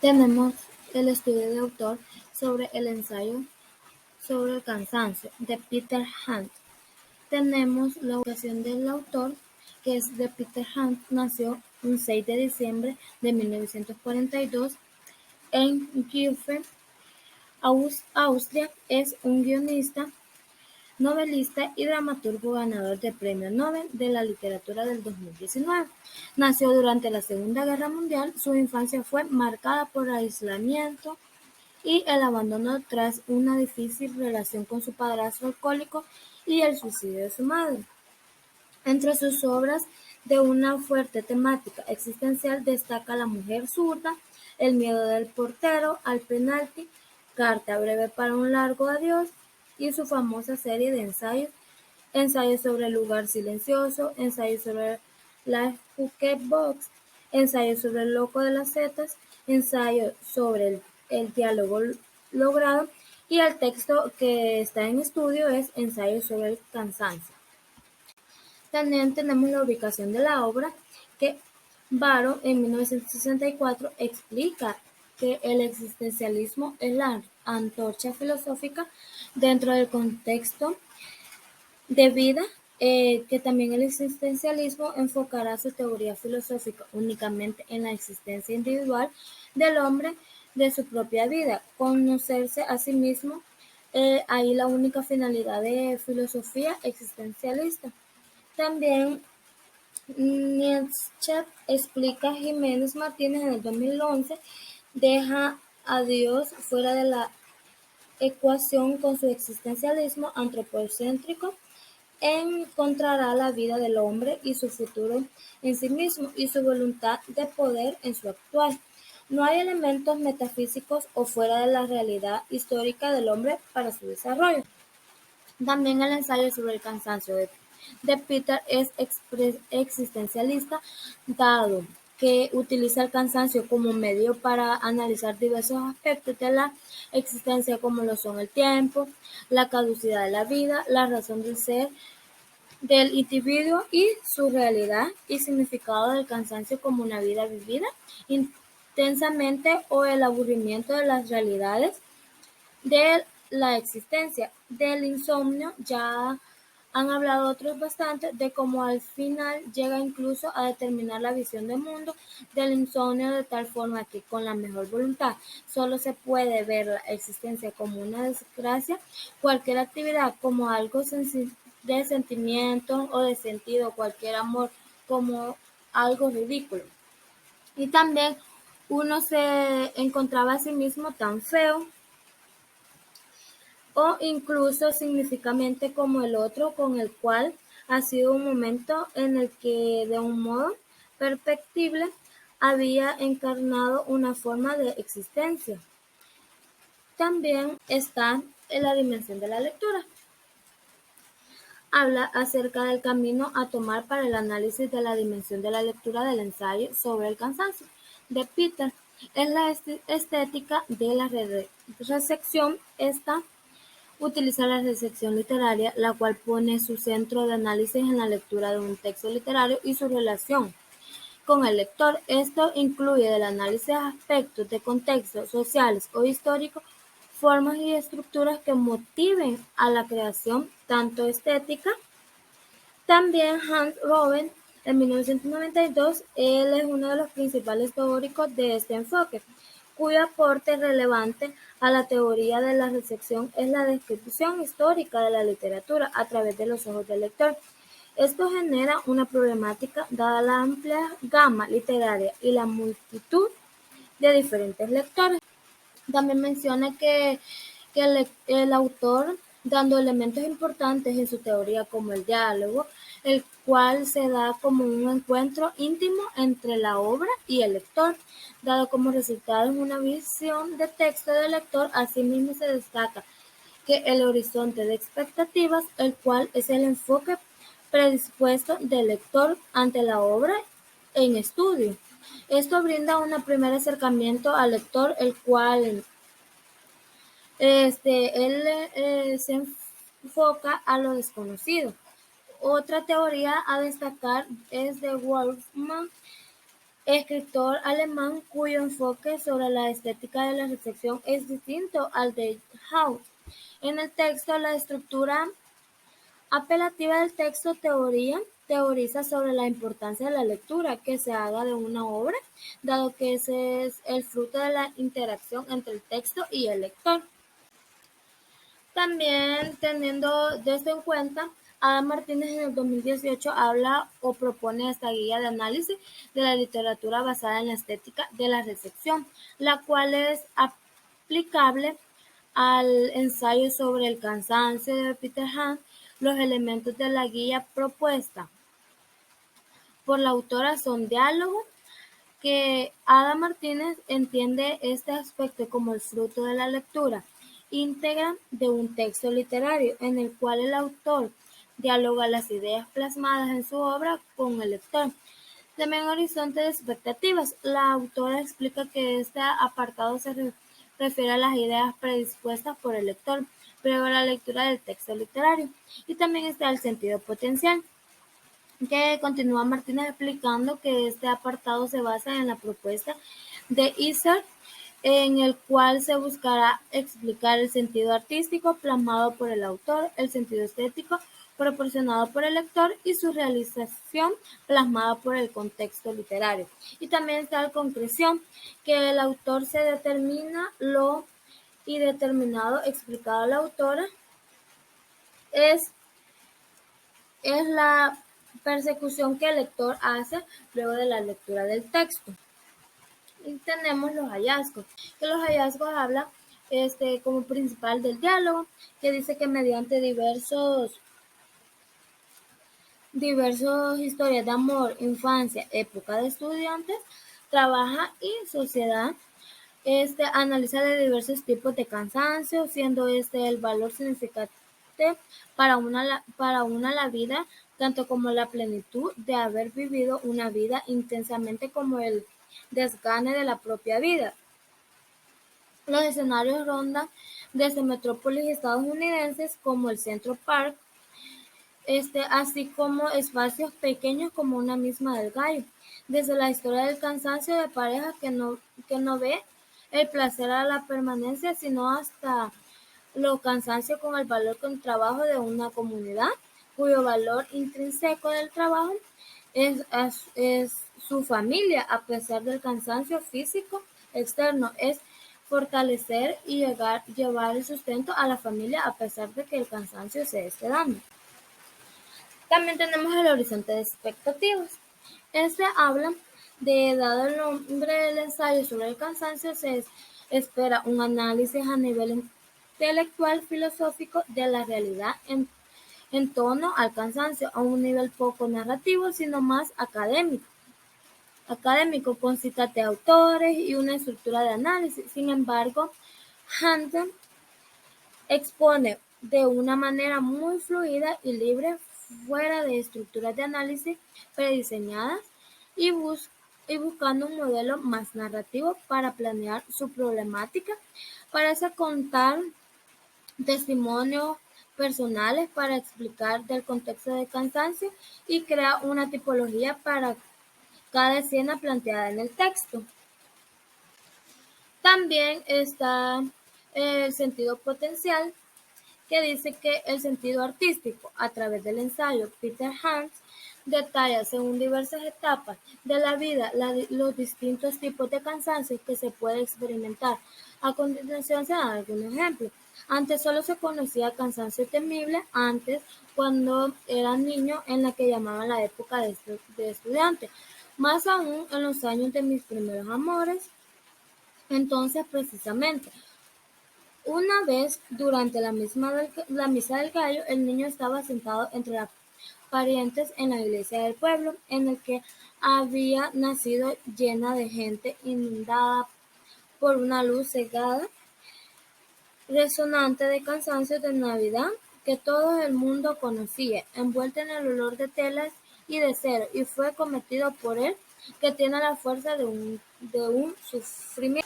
Tenemos el estudio de autor sobre el ensayo sobre el cansancio de Peter Hunt. Tenemos la ubicación del autor, que es de Peter Hunt. Nació un 6 de diciembre de 1942 en Giffen, Austria. Es un guionista, novelista y dramaturgo ganador del Premio Nobel de la Literatura del 2019. Nació durante la Segunda Guerra Mundial. Su infancia fue marcada por aislamiento y el abandono tras una difícil relación con su padrastro alcohólico y el suicidio de su madre. Entre sus obras de una fuerte temática existencial destaca La mujer zurda, El miedo del portero al penalti, Carta breve para un largo adiós y su famosa serie de ensayos: ensayo sobre el lugar silencioso, ensayo sobre la jukebox, ensayo sobre el loco de las setas, ensayo sobre el diálogo logrado, y el texto que está en estudio es ensayo sobre el cansancio. También tenemos la ubicación de la obra, que Barrow en 1964 explica que el existencialismo es la antorcha filosófica dentro del contexto de vida, que también el existencialismo enfocará su teoría filosófica únicamente en la existencia individual del hombre, de su propia vida, conocerse a sí mismo. Ahí la única finalidad de filosofía existencialista. También Nietzsche explica Jiménez Martínez en el 2011, deja a Dios fuera de la ecuación con su existencialismo antropocéntrico. Encontrará la vida del hombre y su futuro en sí mismo y su voluntad de poder en su actual. No hay elementos metafísicos o fuera de la realidad histórica del hombre para su desarrollo. También el ensayo sobre el cansancio de Peter es existencialista, dado que utiliza el cansancio como medio para analizar diversos aspectos de la existencia, como lo son el tiempo, la caducidad de la vida, la razón del ser del individuo y su realidad y significado del cansancio como una vida vivida intensamente o el aburrimiento de las realidades de la existencia. Del insomnio ya han hablado otros bastante, de cómo al final llega incluso a determinar la visión del mundo del insomnio, de tal forma que con la mejor voluntad solo se puede ver la existencia como una desgracia, cualquier actividad como algo de sentimiento o de sentido, cualquier amor como algo ridículo. Y también uno se encontraba a sí mismo tan feo o incluso significativamente como el otro, con el cual ha sido un momento en el que de un modo perceptible había encarnado una forma de existencia. También está en la dimensión de la lectura. Habla acerca del camino a tomar para el análisis de la dimensión de la lectura del ensayo sobre el cansancio de Peter. Es la estética de la recepción. Esta utiliza la recepción literaria, la cual pone su centro de análisis en la lectura de un texto literario y su relación con el lector. Esto incluye el análisis de aspectos de contextos sociales o históricos, formas y estructuras que motiven a la creación, tanto estética. También Hans Robben, en 1992, él es uno de los principales teóricos de este enfoque, cuyo aporte relevante a la teoría de la recepción es la descripción histórica de la literatura a través de los ojos del lector. Esto genera una problemática dada la amplia gama literaria y la multitud de diferentes lectores. También menciona que el autor, dando elementos importantes en su teoría como el diálogo, el cual se da como un encuentro íntimo entre la obra y el lector, dado como resultado en una visión de texto del lector. Asimismo se destaca que el horizonte de expectativas, el cual es el enfoque predispuesto del lector ante la obra en estudio. Esto brinda un primer acercamiento al lector, el cual él se enfoca a lo desconocido. Otra teoría a destacar es de Wolfman, escritor alemán cuyo enfoque sobre la estética de la recepción es distinto al de Hauss. En el texto, la estructura apelativa del texto teoriza sobre la importancia de la lectura que se haga de una obra, dado que ese es el fruto de la interacción entre el texto y el lector. También teniendo esto en cuenta, Ada Martínez en el 2018 habla o propone esta guía de análisis de la literatura basada en la estética de la recepción, la cual es aplicable al ensayo sobre el cansancio de Peter Hand. Los elementos de la guía propuesta por la autora son diálogo, que Ada Martínez entiende este aspecto como el fruto de la lectura íntegra de un texto literario, en el cual el autor dialoga las ideas plasmadas en su obra con el lector. También horizonte de expectativas. La autora explica que este apartado se refiere a las ideas predispuestas por el lector previo a la lectura del texto literario. Y también está el sentido potencial, que continúa Martínez explicando que este apartado se basa en la propuesta de Isard, en el cual se buscará explicar el sentido artístico plasmado por el autor, el sentido estético proporcionado por el lector y su realización plasmada por el contexto literario. Y también está la concreción, que el autor se determina lo y determinado explicado a la autora es la persecución que el lector hace luego de la lectura del texto. Y tenemos los hallazgos, que los hallazgos hablan como principal del diálogo, que dice que mediante diversos historias de amor, infancia, época de estudiantes, trabaja y sociedad, analiza de diversos tipos de cansancio, siendo el valor significante para una la vida, tanto como la plenitud de haber vivido una vida intensamente como el desgane de la propia vida. Los escenarios rondan desde metrópolis estadounidenses como el Central Park, así como espacios pequeños como una misma del gallo, desde la historia del cansancio de pareja que no ve el placer a la permanencia, sino hasta los cansancios con el valor con trabajo de una comunidad, cuyo valor intrínseco del trabajo es su familia, a pesar del cansancio físico externo, es fortalecer y llevar el sustento a la familia a pesar de que el cansancio se esté dando. También tenemos el horizonte de expectativas. Habla de, dado el nombre del ensayo sobre el cansancio, se espera un análisis a nivel intelectual filosófico de la realidad en torno al cansancio, a un nivel poco narrativo, sino más académico. Con citas de autores y una estructura de análisis. Sin embargo, Hansen expone de una manera muy fluida y libre, fuera de estructuras de análisis prediseñadas, y buscando un modelo más narrativo para planear su problemática. Parece contar testimonios personales para explicar del contexto de cansancio y crea una tipología para cada escena planteada en el texto. También está el sentido potencial, que dice que el sentido artístico, a través del ensayo Peter Hans, detalla según diversas etapas de la vida los distintos tipos de cansancio que se puede experimentar. A continuación se dan algunos ejemplos. Antes solo se conocía cansancio temible, antes cuando era niño, en la que llamaban la época de estudiante, más aún en los años de mis primeros amores. Entonces, precisamente, una vez, durante la misa del gallo, el niño estaba sentado entre las parientes en la iglesia del pueblo, en el que había nacido, llena de gente, inundada por una luz cegada, resonante de cansancio de Navidad, que todo el mundo conocía, envuelta en el olor de telas y de cero, y fue cometido por él, que tiene la fuerza de un sufrimiento.